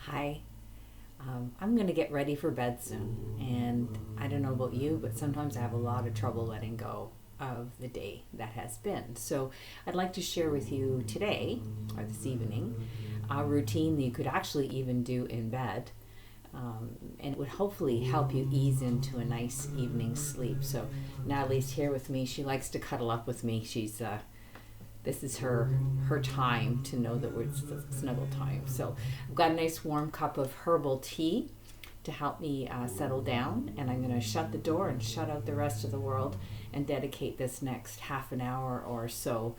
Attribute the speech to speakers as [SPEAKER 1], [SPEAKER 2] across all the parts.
[SPEAKER 1] Hi. I'm going to get ready for bed soon. And I don't know about you, but sometimes I have a lot of trouble letting go of the day that has been. So I'd like to share with you today, or this evening, a routine that you could actually even do in bed. And it would hopefully help you ease into a nice evening sleep. So Natalie's here with me. She likes to cuddle up with me. This is her time to know that it's snuggle time. So I've got a nice warm cup of herbal tea to help me settle down, and I'm going to shut the door and shut out the rest of the world and dedicate this next half an hour or so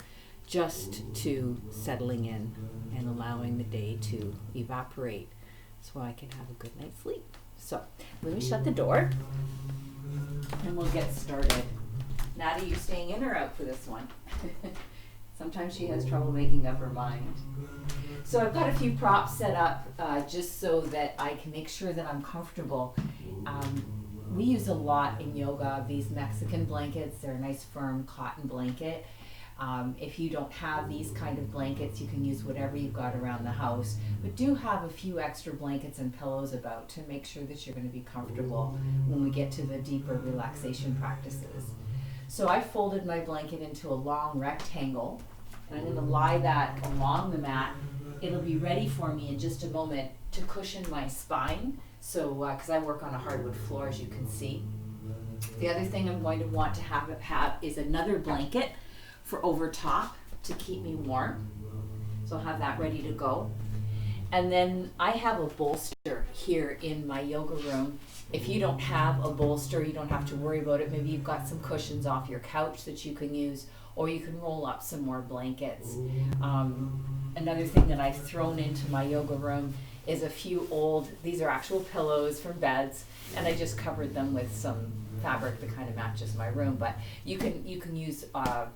[SPEAKER 1] just to settling in and allowing the day to evaporate so I can have a good night's sleep. So let me shut the door and we'll get started. Nat, are you staying in or out for this one? Sometimes she has trouble making up her mind. So I've got a few props set up just so that I can make sure that I'm comfortable. We use a lot in yoga of these Mexican blankets. They're a nice firm cotton blanket. If you don't have these kind of blankets, you can use whatever you've got around the house. But do have a few extra blankets and pillows about to make sure that you're going to be comfortable when we get to the deeper relaxation practices. So I folded my blanket into a long rectangle, and I'm going to lie that along the mat. It'll be ready for me in just a moment to cushion my spine, so because I work on a hardwood floor, as you can see. The other thing I'm going to want to have is another blanket for over top to keep me warm. So I'll have that ready to go. And then I have a bolster here in my yoga room. If you don't have a bolster, you don't have to worry about it. Maybe you've got some cushions off your couch that you can use, or you can roll up some more blankets. Another thing that I've thrown into my yoga room is a few these are actual pillows from beds, and I just covered them with some fabric that kind of matches my room. But you can use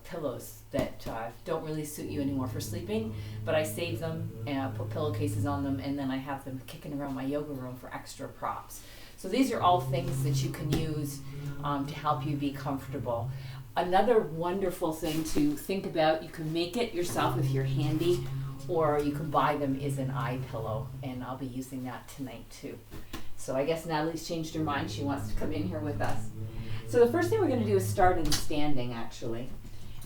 [SPEAKER 1] pillows that don't really suit you anymore for sleeping, but I save them and put pillowcases on them, and then I have them kicking around my yoga room for extra props. So these are all things that you can use to help you be comfortable. Another wonderful thing to think about, you can make it yourself if you're handy, or you can buy them, is an eye pillow, and I'll be using that tonight too. So I guess Natalie's changed her mind. She wants to come in here with us. So the first thing we're going to do is start in standing, actually.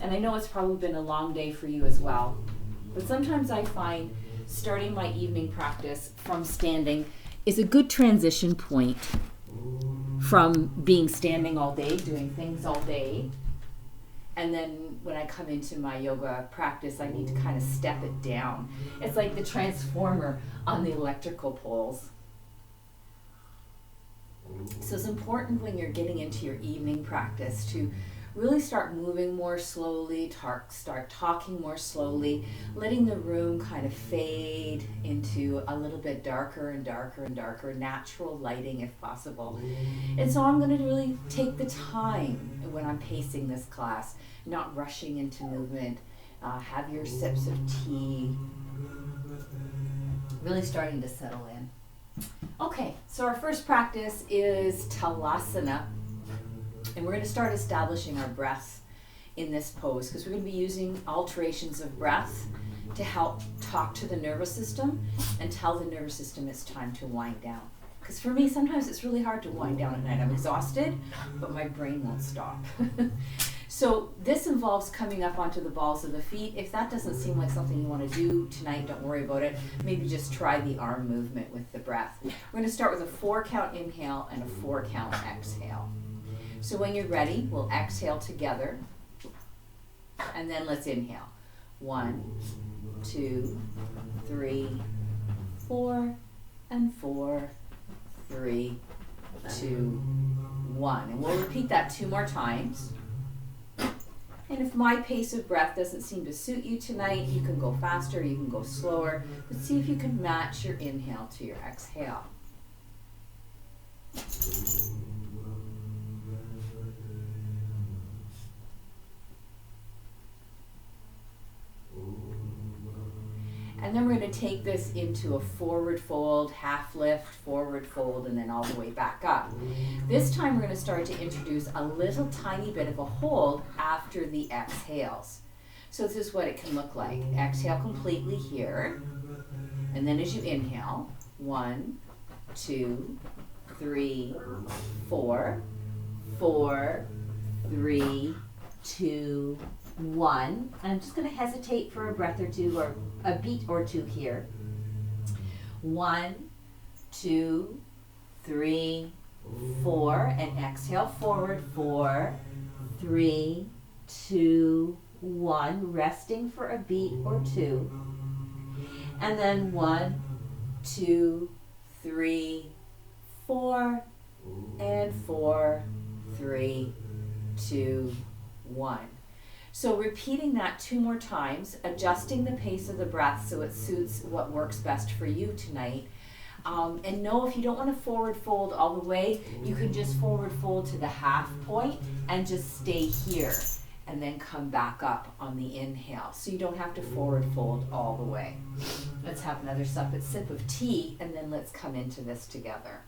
[SPEAKER 1] And I know it's probably been a long day for you as well, but sometimes I find starting my evening practice from standing is a good transition point from being standing all day, doing things all day. And then when I come into my yoga practice, I need to kind of step it down. It's like the transformer on the electrical poles. So it's important when you're getting into your evening practice to really start moving more slowly, start talking more slowly, letting the room kind of fade into a little bit darker and darker and darker, natural lighting if possible. And so I'm going to really take the time when I'm pacing this class, not rushing into movement. Have your sips of tea, really starting to settle in. Okay, so our first practice is Talasana. And we're going to start establishing our breath in this pose because we're going to be using alterations of breath to help talk to the nervous system and tell the nervous system it's time to wind down. Because for me, sometimes it's really hard to wind down at night. I'm exhausted, but my brain won't stop. So this involves coming up onto the balls of the feet. If that doesn't seem like something you want to do tonight, don't worry about it. Maybe just try the arm movement with the breath. We're going to start with a 4-count inhale and a 4-count exhale. So when you're ready, we'll exhale together, and then let's inhale. 1, 2, 3, 4, and 4, 3, 2, 1. And we'll repeat that 2 more times. And if my pace of breath doesn't seem to suit you tonight, you can go faster, you can go slower, but see if you can match your inhale to your exhale. And then we're going to take this into a forward fold, half lift, forward fold, and then all the way back up. This time we're going to start to introduce a little tiny bit of a hold after the exhales. So this is what it can look like. Exhale completely here. And then as you inhale, 1, 2, 3, 4, 4, 3, 2, 1. I'm just going to hesitate for a breath or two, or a beat or two here. 1, 2, 3, 4, and exhale forward. 4, 3, 2, 1, resting for a beat or two. And then 1, 2, 3, 4, and 4, 3, 2, 1. So repeating that 2 more times, adjusting the pace of the breath so it suits what works best for you tonight. And know if you don't want to forward fold all the way, you can just forward fold to the half point and just stay here and then come back up on the inhale. So you don't have to forward fold all the way. Let's have another sip of tea, and then let's come into this together.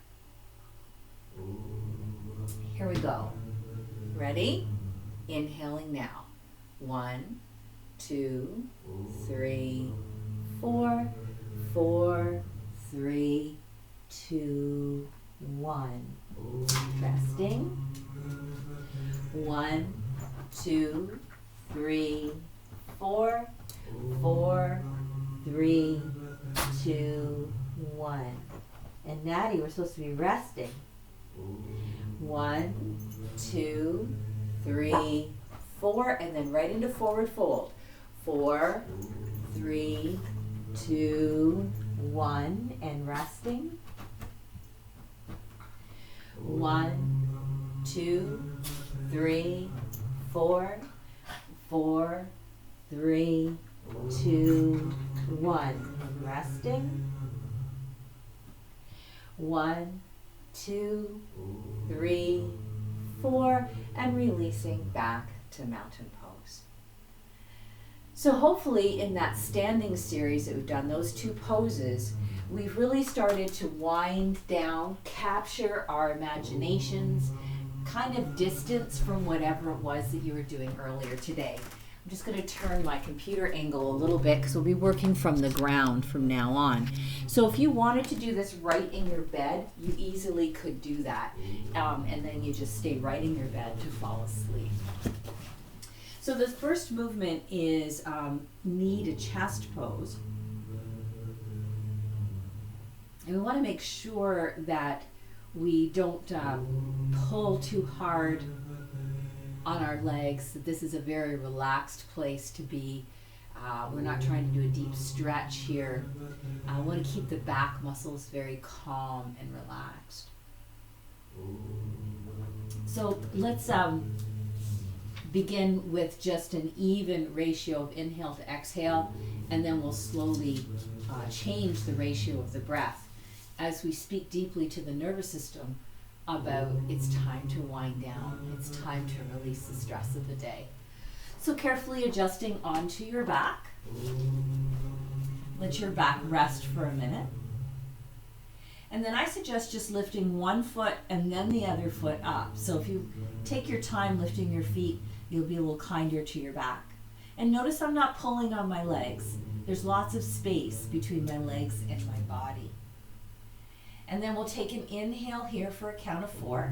[SPEAKER 1] Here we go. Ready? Inhaling now. 1, 2, 3, 4, 4, 3, 2, 1. Resting. 1, 2, 3, 4, 4, 3, 2, 1. And Natty, we're supposed to be resting. 1, 2, 3, 4, and then right into forward fold. 4, 3, 2, 1, and resting. 1, 2, 3, 4, 4, 3, 2, 1, and resting. 1, 2, 3, 4, and releasing back to mountain pose. So hopefully in that standing series that we've done, those 2 poses, we've really started to wind down, capture our imaginations, kind of distance from whatever it was that you were doing earlier today. I'm just going to turn my computer angle a little bit because we'll be working from the ground from now on. So if you wanted to do this right in your bed, you easily could do that. And then you just stay right in your bed to fall asleep. So the first movement is knee to chest pose. And we want to make sure that we don't pull too hard on our legs, that this is a very relaxed place to be. We're not trying to do a deep stretch here. I want to keep the back muscles very calm and relaxed. So let's begin with just an even ratio of inhale to exhale, and then we'll slowly change the ratio of the breath as we speak deeply to the nervous system about it's time to wind down, it's time to release the stress of the day. So carefully adjusting onto your back. Let your back rest for a minute. And then I suggest just lifting one foot and then the other foot up. So if you take your time lifting your feet, you'll be a little kinder to your back. And notice I'm not pulling on my legs. There's lots of space between my legs and my body. And then we'll take an inhale here for a count of 4.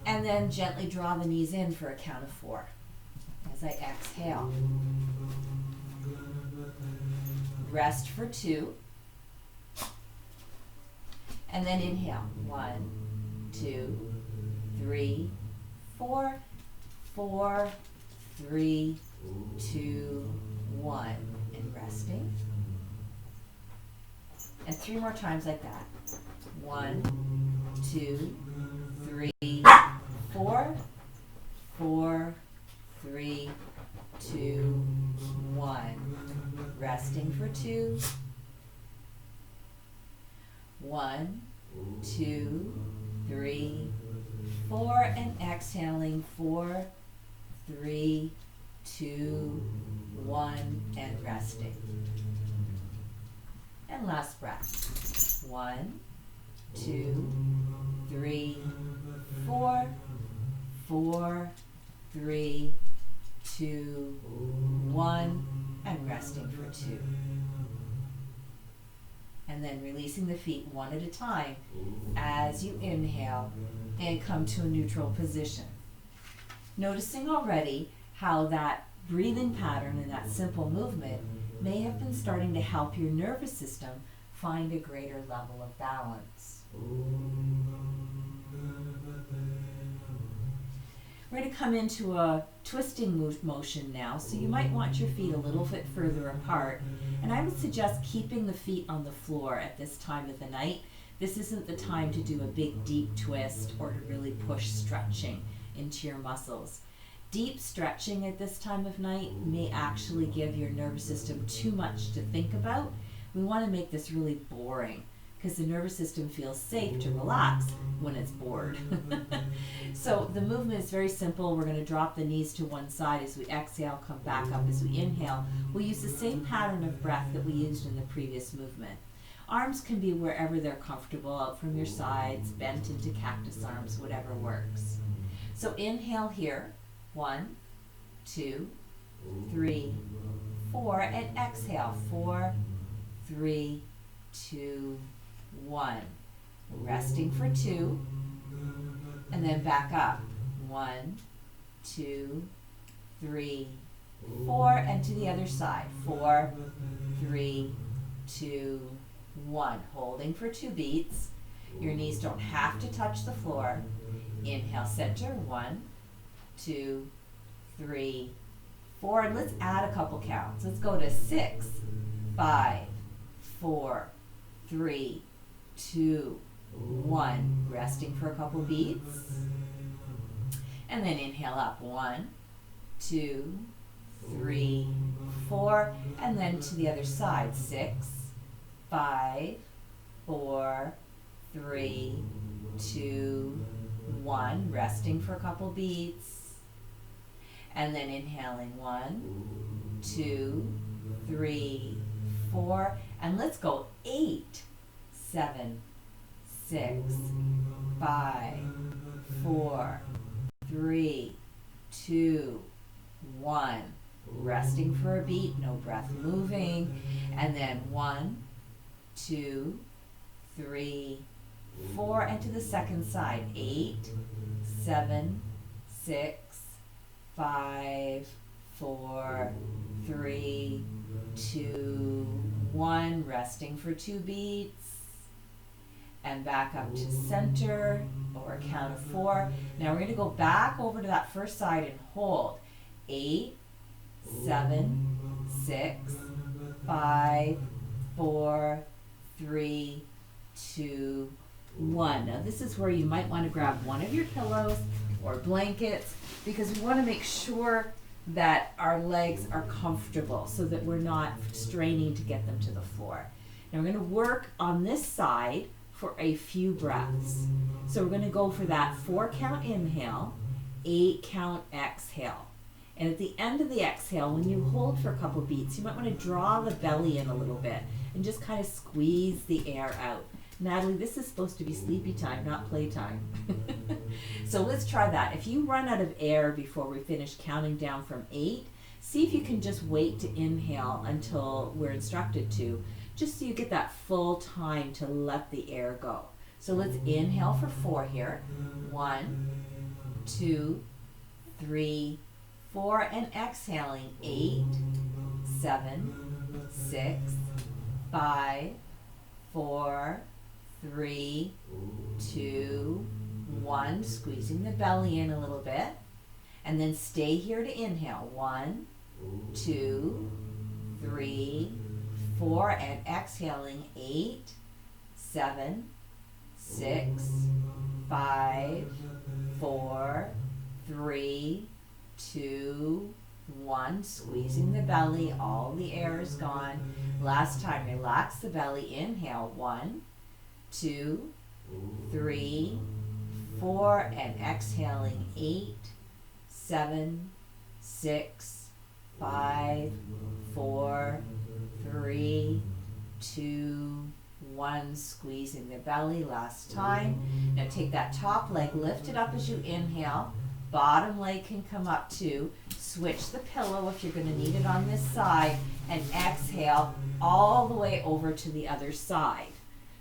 [SPEAKER 1] And then gently draw the knees in for a count of 4 as I exhale. Rest for 2. And then inhale. 1, 2, 3, 4, 4, 3, 2, 1. And resting. And 3 more times like that. 1, 2, 3, 4, 4, 3, 2, 1. Resting for 2. 1, 2, 3, 4, and exhaling 4, 3, 2, 1, and resting. And last breath. 1, 2, 3, 4, 4, 3, 2, 1, and resting for 2. And then releasing the feet one at a time as you inhale and come to a neutral position. Noticing already how that breathing pattern and that simple movement may have been starting to help your nervous system find a greater level of balance. We're going to come into a twisting motion now, so you might want your feet a little bit further apart. And I would suggest keeping the feet on the floor at this time of the night. This isn't the time to do a big deep twist or to really push stretching into your muscles. Deep stretching at this time of night may actually give your nervous system too much to think about. We want to make this really boring because the nervous system feels safe to relax when it's bored. So the movement is very simple. We're going to drop the knees to one side as we exhale, come back up as we inhale. We'll use the same pattern of breath that we used in the previous movement. Arms can be wherever they're comfortable, out from your sides, bent into cactus arms, whatever works. So inhale here, 1, 2, 3, 4, and exhale, 4, 3, 2, 1. Resting for 2, and then back up, 1, 2, 3, 4, and to the other side, 4, 3, 2, 1. Holding for 2 beats. Your knees don't have to touch the floor. Inhale, center, 1, 2, 3, 4, and let's add a couple counts. Let's go to 6, 5, 4, 3, 2, 1. Resting for a couple beats. And then inhale up, 1, 2, 3, 4, and then to the other side, 6, 5, 4, 3, 2, 1. Resting for a couple beats. And then inhaling, 1, 2, 3, 4, and let's go 8, 7, 6, 5, 4, 3, 2, 1. Resting for a beat, no breath moving. And then 1, 2, 3, 4, and to the second side, 8, 7, 6, 5, 4, 3, 2, 1. Resting for 2 beats. And back up to center, or a count of 4. Now we're going to go back over to that first side and hold. 8, 7, 6, 5, 4, 3, 2, 1. Now this is where you might want to grab one of your pillows or blankets, because we want to make sure that our legs are comfortable so that we're not straining to get them to the floor. Now we're going to work on this side for a few breaths. So we're going to go for that 4 count inhale, 8 count exhale. And at the end of the exhale, when you hold for a couple beats, you might want to draw the belly in a little bit and just kind of squeeze the air out. Natalie, this is supposed to be sleepy time, not playtime. So let's try that. If you run out of air before we finish counting down from 8, see if you can just wait to inhale until we're instructed to, just so you get that full time to let the air go. So let's inhale for 4 here. 1, 2, 3, 4, and exhaling 8, 7, 6, 5, 4, 3, 2, 1. Squeezing the belly in a little bit. And then stay here to inhale. 1, 2, 3, 4, and exhaling 8, 7, 6, 5, 4, 3, 2, 1. Squeezing the belly, all the air is gone. Last time, relax the belly. Inhale, 1, 2, 3, 4, and exhaling 8, 7, 6, 5, 4, 3, 2, 1. Squeezing the belly. Last time. Now take that top leg, lift it up as you inhale,
[SPEAKER 2] bottom leg can come up too. Switch the pillow if you're going to need it on this side, and exhale all the way over to the other side.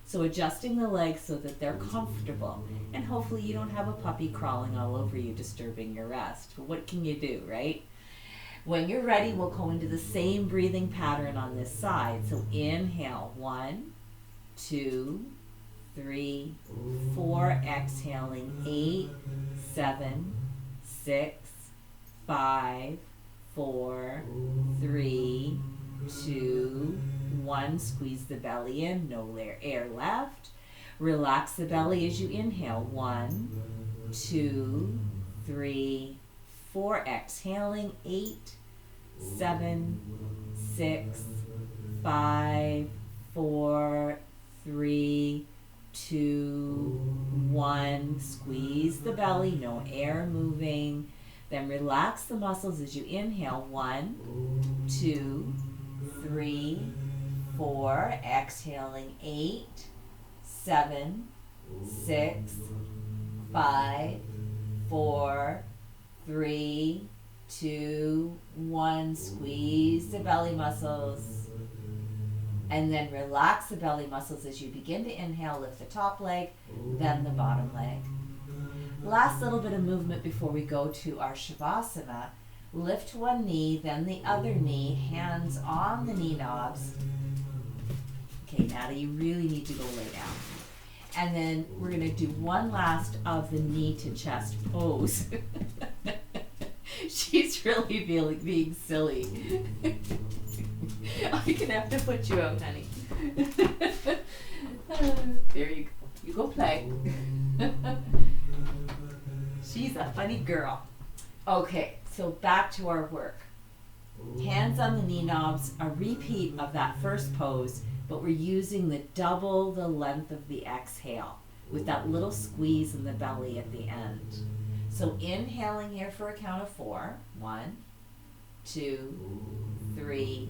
[SPEAKER 2] So adjusting the legs so that they're comfortable, and hopefully you don't have a puppy crawling all over you disturbing your rest. But what can you do, right? When you're ready, we'll go into the same breathing pattern on this side. So inhale, 1, 2, 3, 4, exhaling, 8, 7, 6, 5, 4, 3, 2, 1. Squeeze the belly in, no air left. Relax the belly as you inhale, 1, 2, 3, 4, exhaling, 8, 7, 6, 5, 4, 3, 2, 1. Squeeze the belly, no air moving. Then relax the muscles as you inhale, 1, 2, 3, 4, exhaling, 8, 7, 6, 5, 4, 3, 2, 1. Squeeze the belly muscles. And then relax the belly muscles as you begin to inhale. Lift the top leg, then the bottom leg. Last little bit of movement before we go to our Shavasana. Lift one knee, then the other knee, hands on the knee knobs. Okay, Natalie, you really need to go lay down. And then we're going to do one last of the knee to chest pose. She's really being silly. I'm going to have to put you out, honey. There you go. You go play. She's a funny girl. Okay, so back to our work. Hands on the knee knobs, a repeat of that first pose, but we're using double the length of the exhale with that little squeeze in the belly at the end. So inhaling here for a count of 4. 1, 2, 3,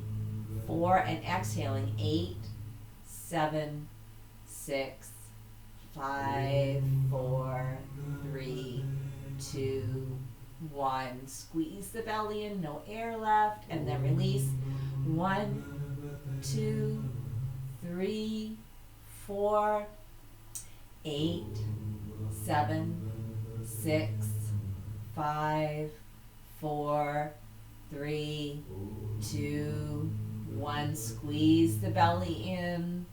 [SPEAKER 2] 4, and exhaling 8, 7, 6, 5, 4, 3, 2, 1. Squeeze the belly in, no air left, and then release. 1, 2, 3, 4, 8, 7, 6, 5, 4, 3, 2, 1. Squeeze the belly in,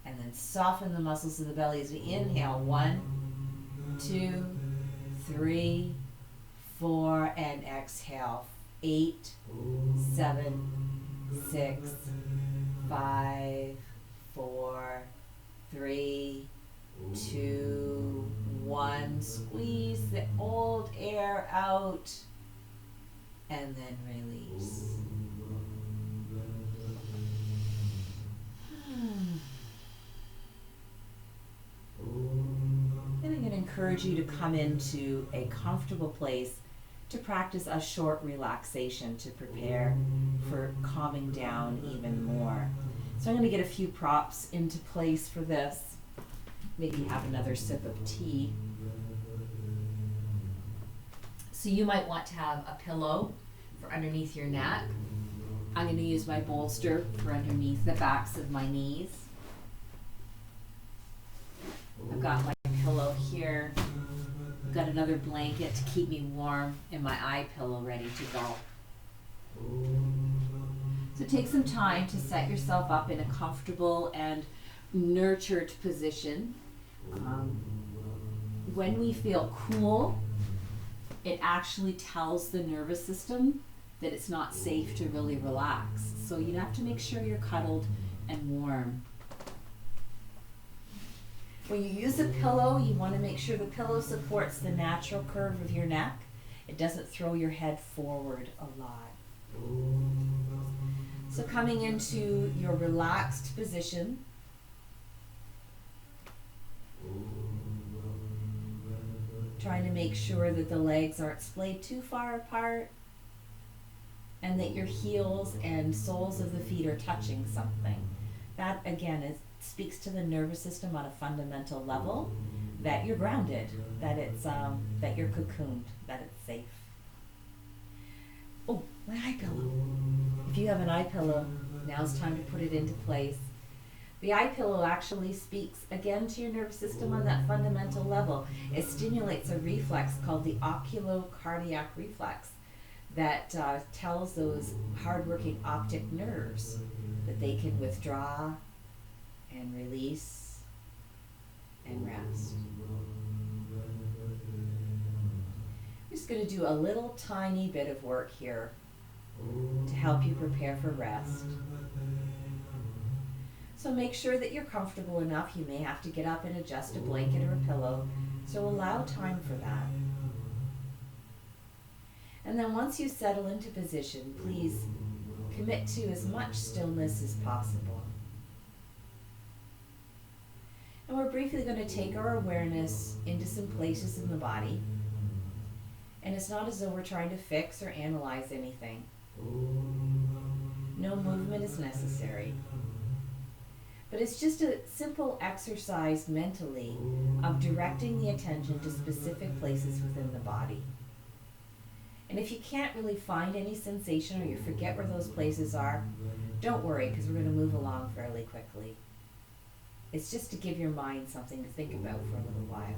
[SPEAKER 2] and then soften the muscles of the belly as we inhale. 1, 2, 3, 4, and exhale. 8, 7, 6, 5, 4, 3, 2, 1. Squeeze the old air out, and then release. Then I'm going to encourage you to come into a comfortable place to practice a short relaxation to prepare for calming down even more. So I'm going to get a few props into place for this. Maybe have another sip of tea. So you might want to have a pillow for underneath your neck. I'm going to use my bolster for underneath the backs of my knees. I've got my pillow here. I've got another blanket to keep me warm, and my eye pillow ready to go. So take some time to set yourself up in a comfortable and nurtured position. When we feel cool, it actually tells the nervous system that it's not safe to really relax. So you have to make sure you're cuddled and warm. When you use a pillow, you want to make sure the pillow supports the natural curve of your neck. It doesn't throw your head forward a lot. So coming into your relaxed position, trying to make sure that the legs aren't splayed too far apart and that your heels and soles of the feet are touching something. That again speaks to the nervous system on a fundamental level that you're grounded, that it's that you're cocooned, that it's safe. Oh, my eye pillow. If you have an eye pillow, now's time to put it into place. The eye pillow actually speaks again to your nervous system on that fundamental level. It stimulates a reflex called the oculocardiac reflex that tells those hardworking optic nerves that they can withdraw and release and rest. I'm just going to do a little tiny bit of work here to help you prepare for rest. So make sure that you're comfortable enough. You may have to get up and adjust a blanket or a pillow, so allow time for that. And then once you settle into position, please commit to as much stillness as possible. And we're briefly going to take our awareness into some places in the body. And it's not as though we're trying to fix or analyze anything. No movement is necessary. But it's just a simple exercise mentally of directing the attention to specific places within the body. And if you can't really find any sensation or you forget where those places are, don't worry, because we're going to move along fairly quickly. It's just to give your mind something to think about for a little while.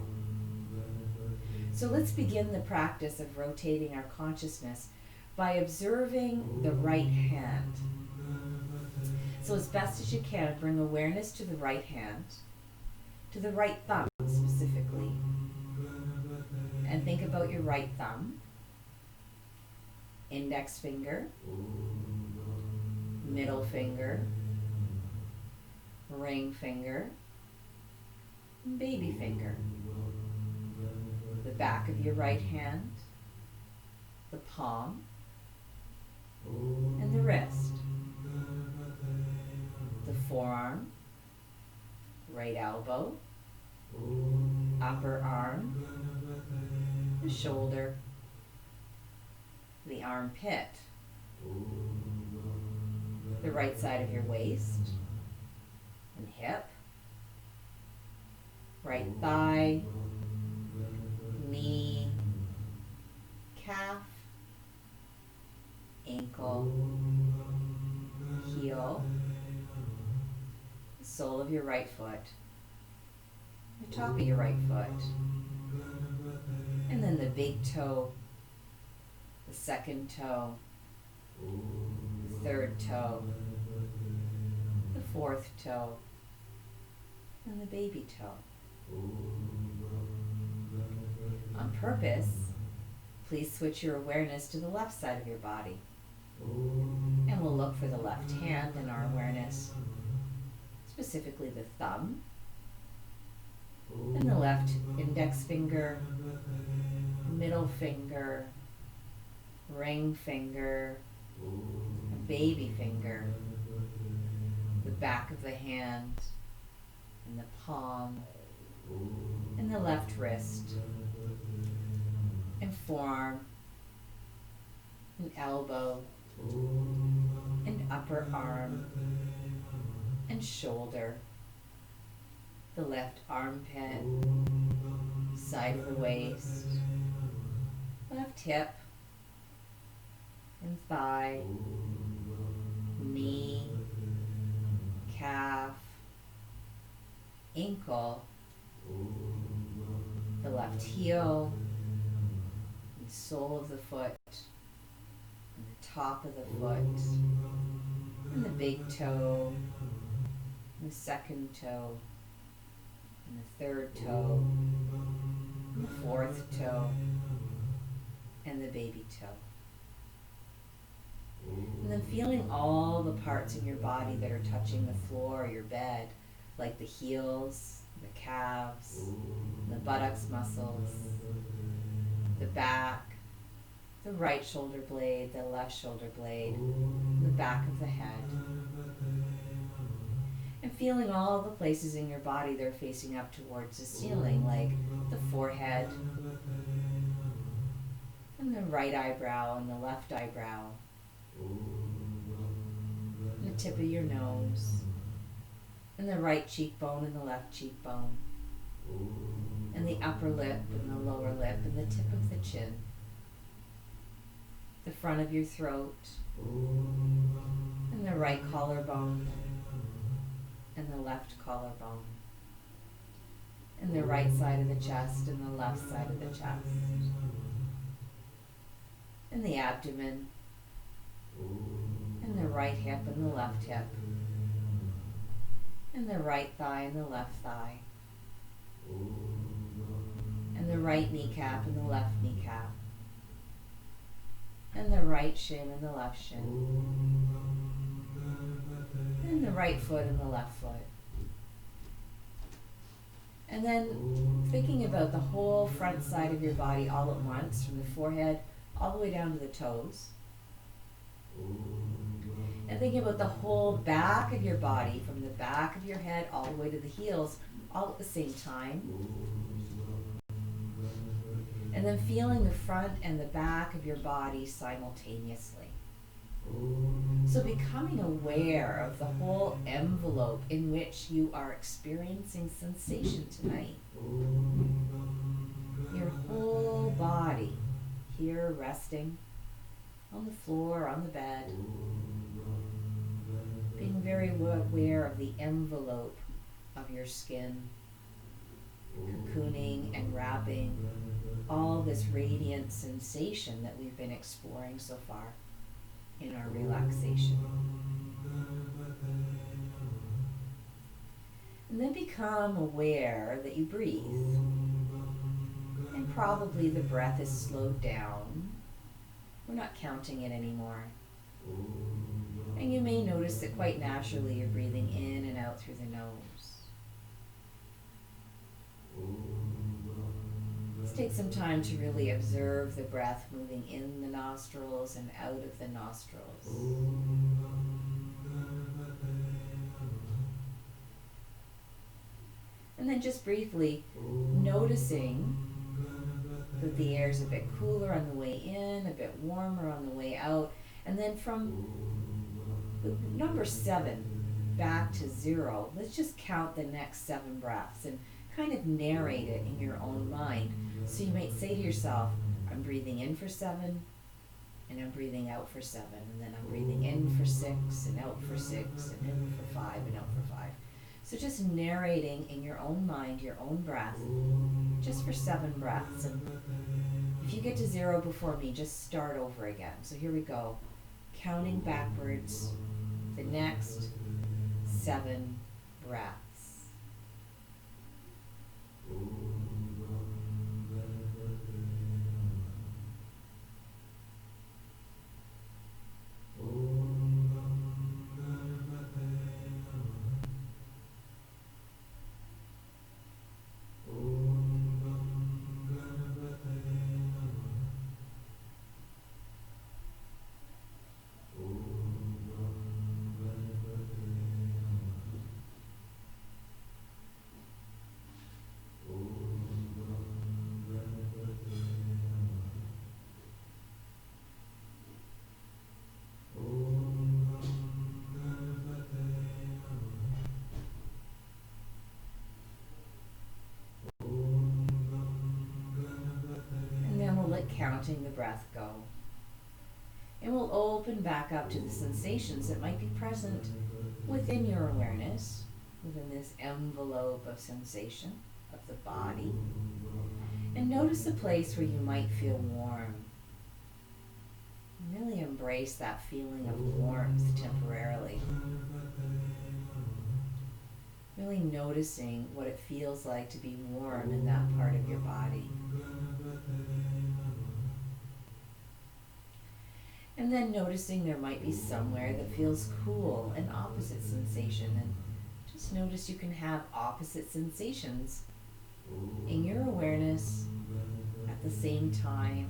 [SPEAKER 2] So let's begin the practice of rotating our consciousness by observing the right hand. So as best as you can, bring awareness to the right hand, to the right thumb specifically. And think about your right thumb, index finger, middle finger, ring finger, and baby finger. The back of your right hand, the palm, and the wrist. The forearm, right elbow, upper arm, the shoulder, the armpit, the right side of your waist and hip, right thigh, knee, calf, ankle, heel, the sole of your right foot, the top of your right foot, and then the big toe, the second toe, the third toe, the fourth toe, and the baby toe. On purpose, please switch your awareness to the left side of your body. And we'll look for the left hand in our awareness, specifically the thumb, and the left index finger, middle finger, ring finger, baby finger, the back of the hand, and the palm, and the left wrist, and forearm, and elbow, and upper arm, and shoulder, the left armpit, side of the waist, left hip, and thigh, knee, calf, ankle, the left heel, and sole of the foot, and the top of the foot, and the big toe, and the second toe, and the third toe, and the fourth toe, and the baby toe. And then feeling all the parts in your body that are touching the floor or your bed, like the heels, the calves, the buttocks muscles, the back, the right shoulder blade, the left shoulder blade, the back of the head. And feeling all the places in your body that are facing up towards the ceiling, like the forehead, and the right eyebrow and the left eyebrow, and the tip of your nose, and the right cheekbone and the left cheekbone, and the upper lip and the lower lip and the tip of the chin, the front of your throat, and the right collarbone, and the left collarbone, and the right side of the chest and the left side of the chest, and the abdomen, and the right hip and the left hip, and the right thigh and the left thigh, and the right kneecap and the left kneecap, and the right shin and the left shin, and the right foot and the left foot. And then thinking about the whole front side of your body all at once, from the forehead all the way down to the toes. And thinking about the whole back of your body, from the back of your head all the way to the heels, all at the same time. And then feeling the front and the back of your body simultaneously. So becoming aware of the whole envelope in which you are experiencing sensation tonight. Your whole body here resting on the floor, on the bed. Being very aware of the envelope of your skin, cocooning and wrapping all this radiant sensation that we've been exploring so far in our relaxation. And then become aware that you breathe. And probably the breath is slowed down. We're not counting it anymore. And you may notice that quite naturally you're breathing in and out through the nose. Let's take some time to really observe the breath moving in the nostrils and out of the nostrils. And then just briefly noticing that the air is a bit cooler on the way in, a bit warmer on the way out. And then from number 7 back to 0, let's just count the next 7 breaths and kind of narrate it in your own mind. So you might say to yourself, I'm breathing in for 7, and I'm breathing out for 7, and then I'm breathing in for 6, and out for 6, and in for 5, and out for 5. So just narrating in your own mind, your own breath, just for 7 breaths. And if you get to 0 before me, just start over again. So here we go. Counting backwards, the next 7 breaths. Counting the breath go. And we'll open back up to the sensations that might be present within your awareness, within this envelope of sensation of the body. And notice the place where you might feel warm. Really embrace that feeling of warmth temporarily. Really noticing what it feels like to be warm in that part of your body. And then noticing there might be somewhere that feels cool, an opposite sensation. And just notice you can have opposite sensations in your awareness at the same time.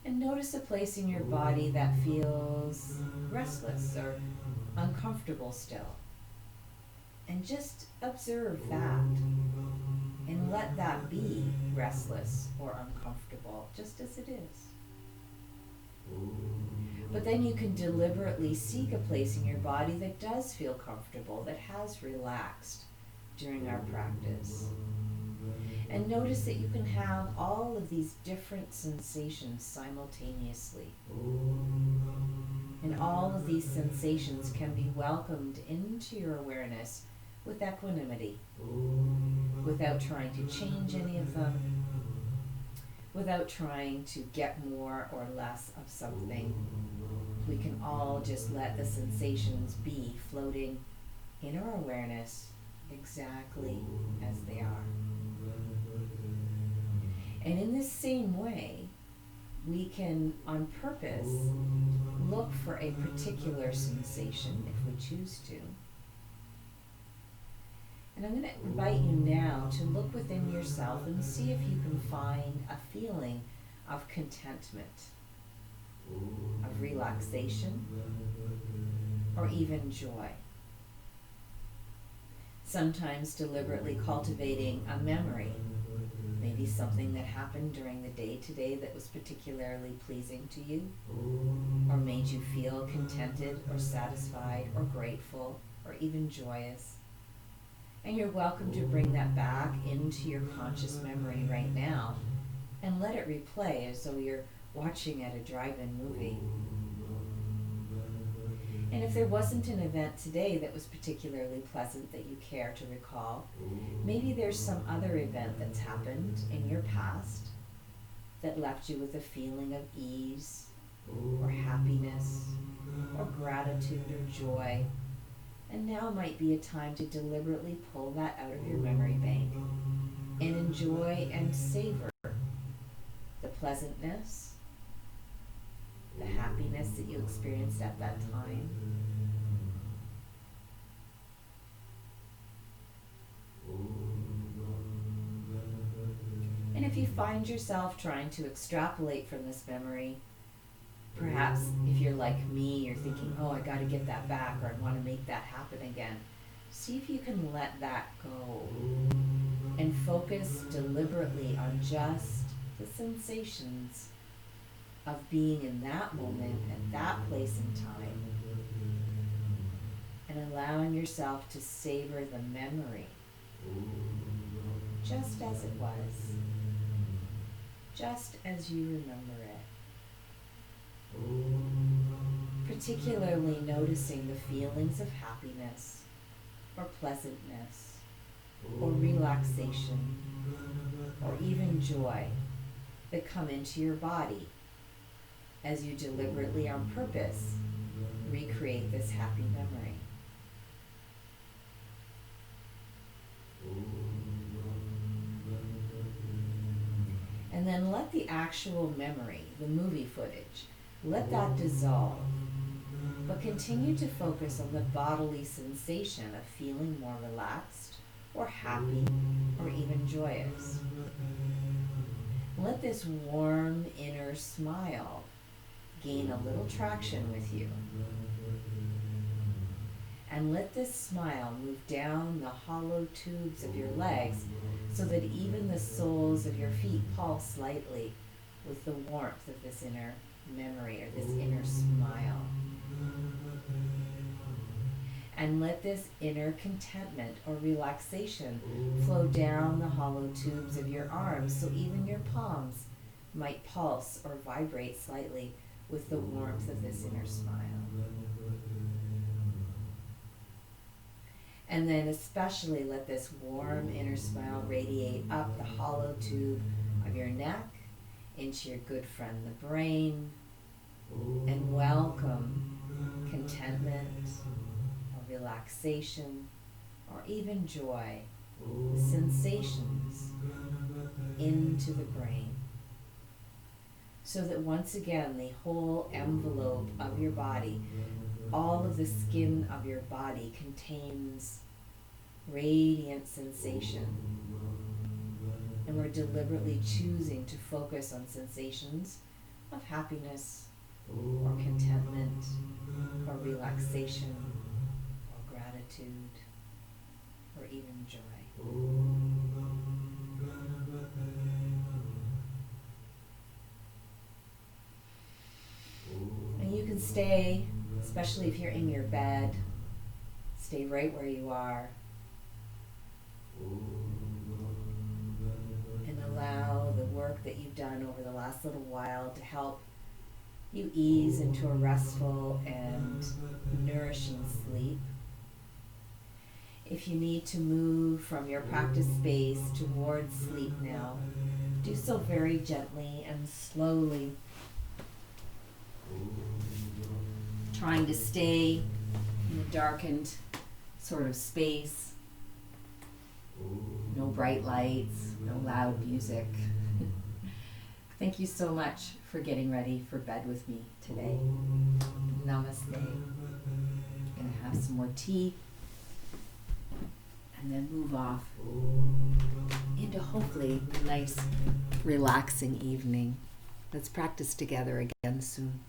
[SPEAKER 2] And notice a place in your body that feels restless or uncomfortable still. And just observe that. And let that be restless or uncomfortable, just as it is. But then you can deliberately seek a place in your body that does feel comfortable, that has relaxed, during our practice. And notice that you can have all of these different sensations simultaneously. And all of these sensations can be welcomed into your awareness with equanimity, without trying to change any of them, without trying to get more or less of something. We can all just let the sensations be floating in our awareness exactly as they are. And in this same way, we can, on purpose, look for a particular sensation if we choose to. And I'm going to invite you now to look within yourself and see if you can find a feeling of contentment, of relaxation, or even joy. Sometimes deliberately cultivating a memory, maybe something that happened during the day today that was particularly pleasing to you, or made you feel contented or satisfied or grateful or even joyous. And you're welcome to bring that back into your conscious memory right now and let it replay as though you're watching at a drive-in movie. And if there wasn't an event today that was particularly pleasant that you care to recall, maybe there's some other event that's happened in your past that left you with a feeling of ease or happiness or gratitude or joy. And now might be a time to deliberately pull that out of your memory bank and enjoy and savor the pleasantness, the happiness that you experienced at that time. And if you find yourself trying to extrapolate from this memory, perhaps if you're like me, you're thinking, oh, I got to get that back, or I want to make that happen again. See if you can let that go and focus deliberately on just the sensations of being in that moment, at that place in time, and allowing yourself to savor the memory just as it was, just as you remember it. Particularly noticing the feelings of happiness or pleasantness or relaxation or even joy that come into your body as you deliberately, on purpose, recreate this happy memory. And then let the actual memory, the movie footage, let that dissolve, but continue to focus on the bodily sensation of feeling more relaxed or happy or even joyous. Let this warm inner smile gain a little traction with you. And let this smile move down the hollow tubes of your legs so that even the soles of your feet pulse slightly with the warmth of this inner memory or this inner smile. And let this inner contentment or relaxation flow down the hollow tubes of your arms so even your palms might pulse or vibrate slightly with the warmth of this inner smile. And then especially let this warm inner smile radiate up the hollow tube of your neck into your good friend the brain, and welcome contentment or relaxation or even joy, the sensations into the brain. So that once again the whole envelope of your body, all of the skin of your body contains radiant sensation. And we're deliberately choosing to focus on sensations of happiness or contentment or relaxation or gratitude or even joy. And you can stay, especially if you're in your bed, stay right where you are. And allow the work that you've done over the last little while to help you ease into a restful and nourishing sleep. If you need to move from your practice space towards sleep now, do so very gently and slowly, trying to stay in a darkened sort of space. No bright lights, no loud music. Thank you so much for getting ready for bed with me today. Namaste. I'm going to have some more tea and then move off into hopefully a nice, relaxing evening. Let's practice together again soon.